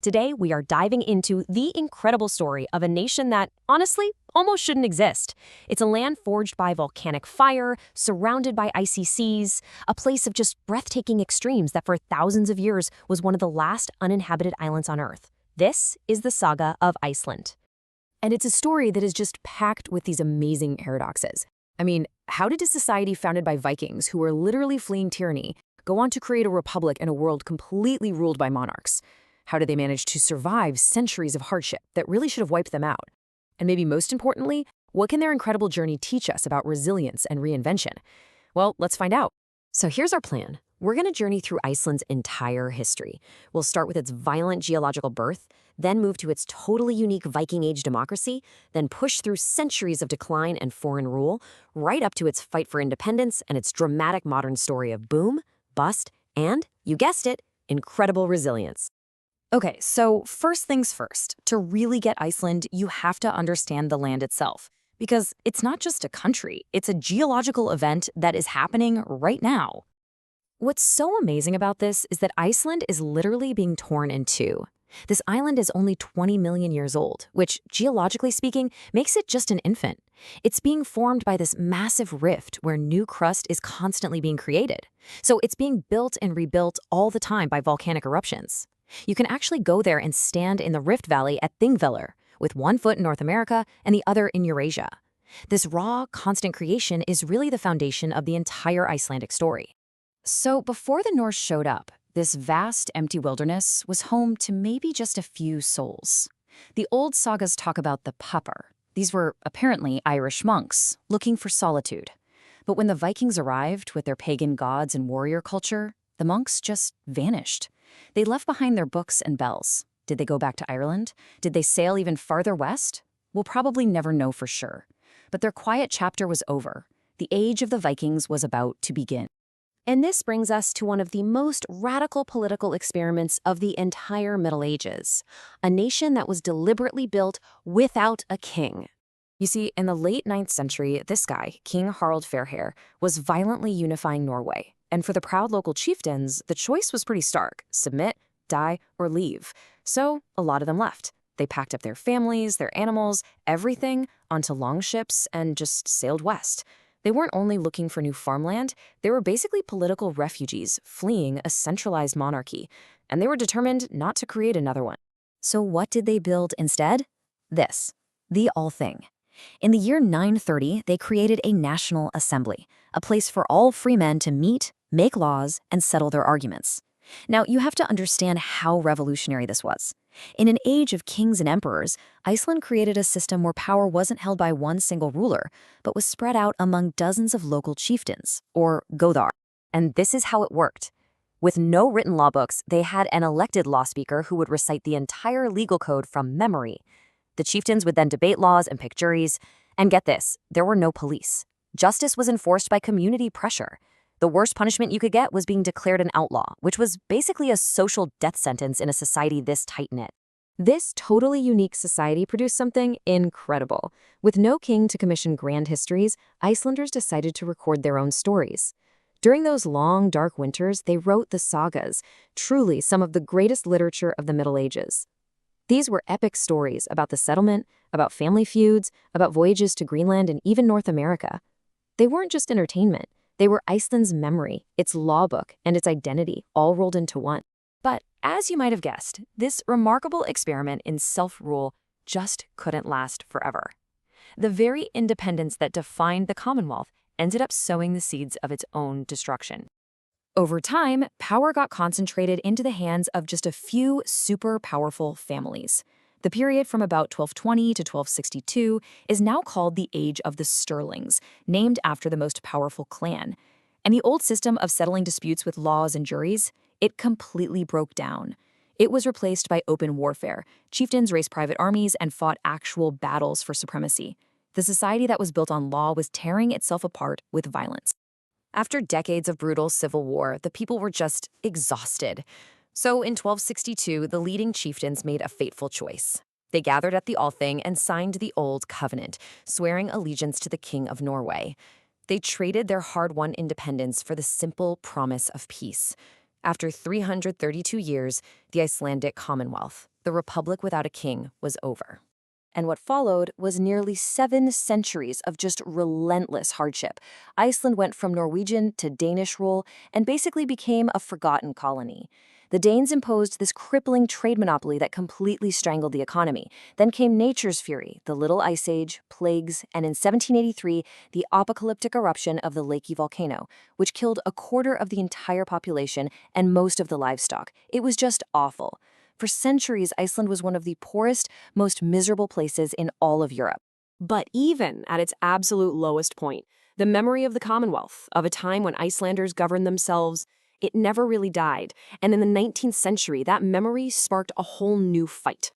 Today, we are diving into the incredible story of a nation that, honestly, almost shouldn't exist. It's a land forged by volcanic fire, surrounded by icy seas, a place of just breathtaking extremes that for thousands of years was one of the last uninhabited islands on Earth. This is the saga of Iceland. And it's a story that is just packed with these amazing paradoxes. I mean, how did a society founded by Vikings, who were literally fleeing tyranny, go on to create a republic in a world completely ruled by monarchs? How did they manage to survive centuries of hardship that really should have wiped them out? And maybe most importantly, what can their incredible journey teach us about resilience and reinvention? Well, let's find out. So here's our plan. We're going to journey through Iceland's entire history. We'll start with its violent geological birth, then move to its totally unique Viking Age democracy, then push through centuries of decline and foreign rule, right up to its fight for independence and its dramatic modern story of boom, bust, and, you guessed it, incredible resilience. Okay, so first things first, to really get Iceland, you have to understand the land itself. Because it's not just a country, it's a geological event that is happening right now. What's so amazing about this is that Iceland is literally being torn in two. This island is only 20 million years old, which, geologically speaking, makes it just an infant. It's being formed by this massive rift where new crust is constantly being created. So it's being built and rebuilt all the time by volcanic eruptions. You can actually go there and stand in the Rift Valley at Thingvellir, with one foot in North America and the other in Eurasia. This raw, constant creation is really the foundation of the entire Icelandic story. So before the Norse showed up, this vast, empty wilderness was home to maybe just a few souls. The old sagas talk about the Papar. These were apparently Irish monks looking for solitude. But when the Vikings arrived with their pagan gods and warrior culture, the monks just vanished. They left behind their books and bells. Did they go back to Ireland? Did they sail even farther west? We'll probably never know for sure. But their quiet chapter was over. The age of the Vikings was about to begin. And this brings us to one of the most radical political experiments of the entire Middle Ages, a nation that was deliberately built without a king. You see, in the late 9th century, this guy, King Harald Fairhair, was violently unifying Norway. And for the proud local chieftains, the choice was pretty stark: submit, die, or leave. So a lot of them left. They packed up their families, their animals, everything onto longships and just sailed west. They weren't only looking for new farmland, they were basically political refugees fleeing a centralized monarchy, and they were determined not to create another one. So what did they build instead? This, the Althing. In the year 930, they created a national assembly, a place for all free men to meet, make laws, and settle their arguments. Now, you have to understand how revolutionary this was. In an age of kings and emperors, Iceland created a system where power wasn't held by one single ruler, but was spread out among dozens of local chieftains, or goðar. And this is how it worked. With no written law books, they had an elected law speaker who would recite the entire legal code from memory. The chieftains would then debate laws and pick juries. And get this, there were no police. Justice was enforced by community pressure. The worst punishment you could get was being declared an outlaw, which was basically a social death sentence in a society this tight-knit. This totally unique society produced something incredible. With no king to commission grand histories, Icelanders decided to record their own stories. During those long, dark winters, they wrote the sagas, truly some of the greatest literature of the Middle Ages. These were epic stories about the settlement, about family feuds, about voyages to Greenland and even North America. They weren't just entertainment. They were Iceland's memory, its law book, and its identity, all rolled into one. But as you might have guessed, this remarkable experiment in self-rule just couldn't last forever. The very independence that defined the Commonwealth ended up sowing the seeds of its own destruction. Over time, power got concentrated into the hands of just a few super powerful families. The period from about 1220 to 1262 is now called the Age of the Stirlings, named after the most powerful clan. And the old system of settling disputes with laws and juries, it completely broke down. It was replaced by open warfare. Chieftains raised private armies and fought actual battles for supremacy. The society that was built on law was tearing itself apart with violence. After decades of brutal civil war, the people were just exhausted. So in 1262, the leading chieftains made a fateful choice. They gathered at the Althing and signed the Old Covenant, swearing allegiance to the King of Norway. They traded their hard-won independence for the simple promise of peace. After 332 years, the Icelandic Commonwealth, the republic without a king, was over. And what followed was nearly 7 centuries of just relentless hardship. Iceland went from Norwegian to Danish rule and basically became a forgotten colony. The Danes imposed this crippling trade monopoly that completely strangled the economy. Then came nature's fury, the Little Ice Age, plagues, and in 1783, the apocalyptic eruption of the Lakey volcano, which killed a quarter of the entire population and most of the livestock. It was just awful. For centuries, Iceland was one of the poorest, most miserable places in all of Europe. But even at its absolute lowest point, the memory of the Commonwealth, of a time when Icelanders governed themselves, it never really died. And in the 19th century, that memory sparked a whole new fight.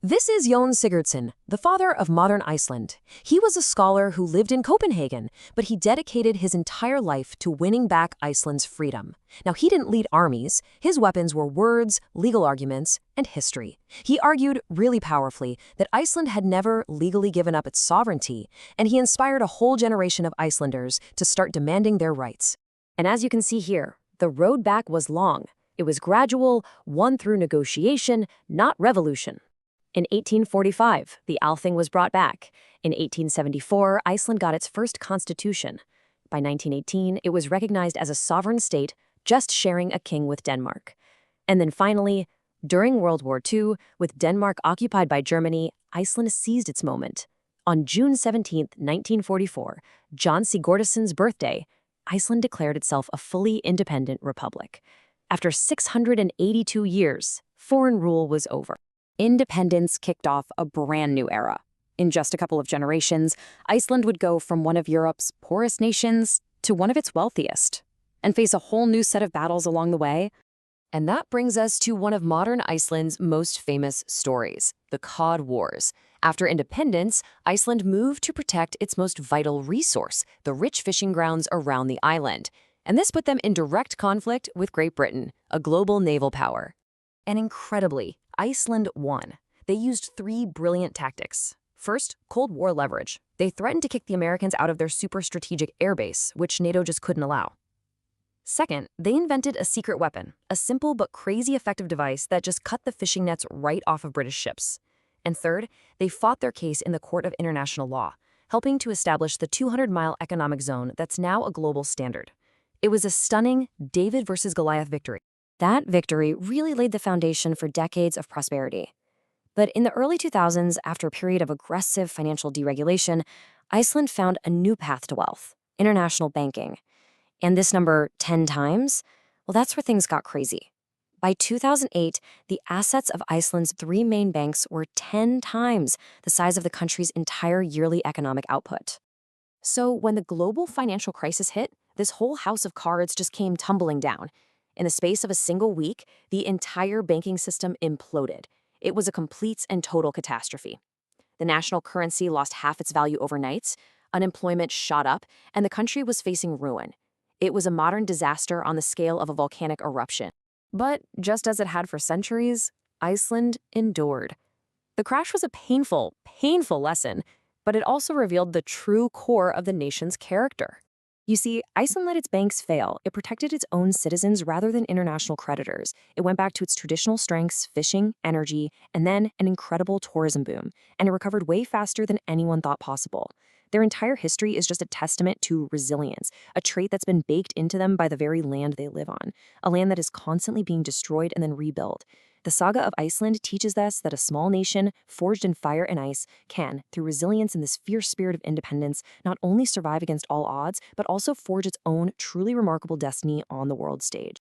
This is Jon Sigurdsson, the father of modern Iceland. He was a scholar who lived in Copenhagen, but he dedicated his entire life to winning back Iceland's freedom. Now, he didn't lead armies. His weapons were words, legal arguments, and history. He argued really powerfully that Iceland had never legally given up its sovereignty, and he inspired a whole generation of Icelanders to start demanding their rights. And as you can see here, the road back was long. It was gradual, won through negotiation, not revolution. In 1845, the Althing was brought back. In 1874, Iceland got its first constitution. By 1918, it was recognized as a sovereign state, just sharing a king with Denmark. And then finally, during World War II, with Denmark occupied by Germany, Iceland seized its moment. On June 17, 1944, Jon Sigurdsson's birthday, Iceland declared itself a fully independent republic. After 682 years, foreign rule was over. Independence kicked off a brand new era. In just a couple of generations, Iceland would go from one of Europe's poorest nations to one of its wealthiest, and face a whole new set of battles along the way. And that brings us to one of modern Iceland's most famous stories, the Cod Wars. After independence, Iceland moved to protect its most vital resource, the rich fishing grounds around the island. And this put them in direct conflict with Great Britain, a global naval power. And incredibly, Iceland won. They used 3 brilliant tactics. First, Cold War leverage. They threatened to kick the Americans out of their super strategic airbase, which NATO just couldn't allow. Second, they invented a secret weapon, a simple but crazy effective device that just cut the fishing nets right off of British ships. And third, they fought their case in the Court of International Law, helping to establish the 200-mile economic zone that's now a global standard. It was a stunning David versus Goliath victory. That victory really laid the foundation for decades of prosperity. But in the early 2000s, after a period of aggressive financial deregulation, Iceland found a new path to wealth, international banking. And this number, 10 times, well, that's where things got crazy. By 2008, the assets of Iceland's 3 main banks were 10 times the size of the country's entire yearly economic output. So when the global financial crisis hit, this whole house of cards just came tumbling down. In the space of a single week, the entire banking system imploded. It was a complete and total catastrophe. The national currency lost half its value overnight, unemployment shot up, and the country was facing ruin. It was a modern disaster on the scale of a volcanic eruption. But just as it had for centuries, Iceland endured. The crash was a painful, painful lesson, but it also revealed the true core of the nation's character. You see, Iceland let its banks fail. It protected its own citizens rather than international creditors. It went back to its traditional strengths, fishing, energy, and then an incredible tourism boom. And it recovered way faster than anyone thought possible. Their entire history is just a testament to resilience, a trait that's been baked into them by the very land they live on, a land that is constantly being destroyed and then rebuilt. The saga of Iceland teaches us that a small nation, forged in fire and ice, can, through resilience and this fierce spirit of independence, not only survive against all odds, but also forge its own truly remarkable destiny on the world stage.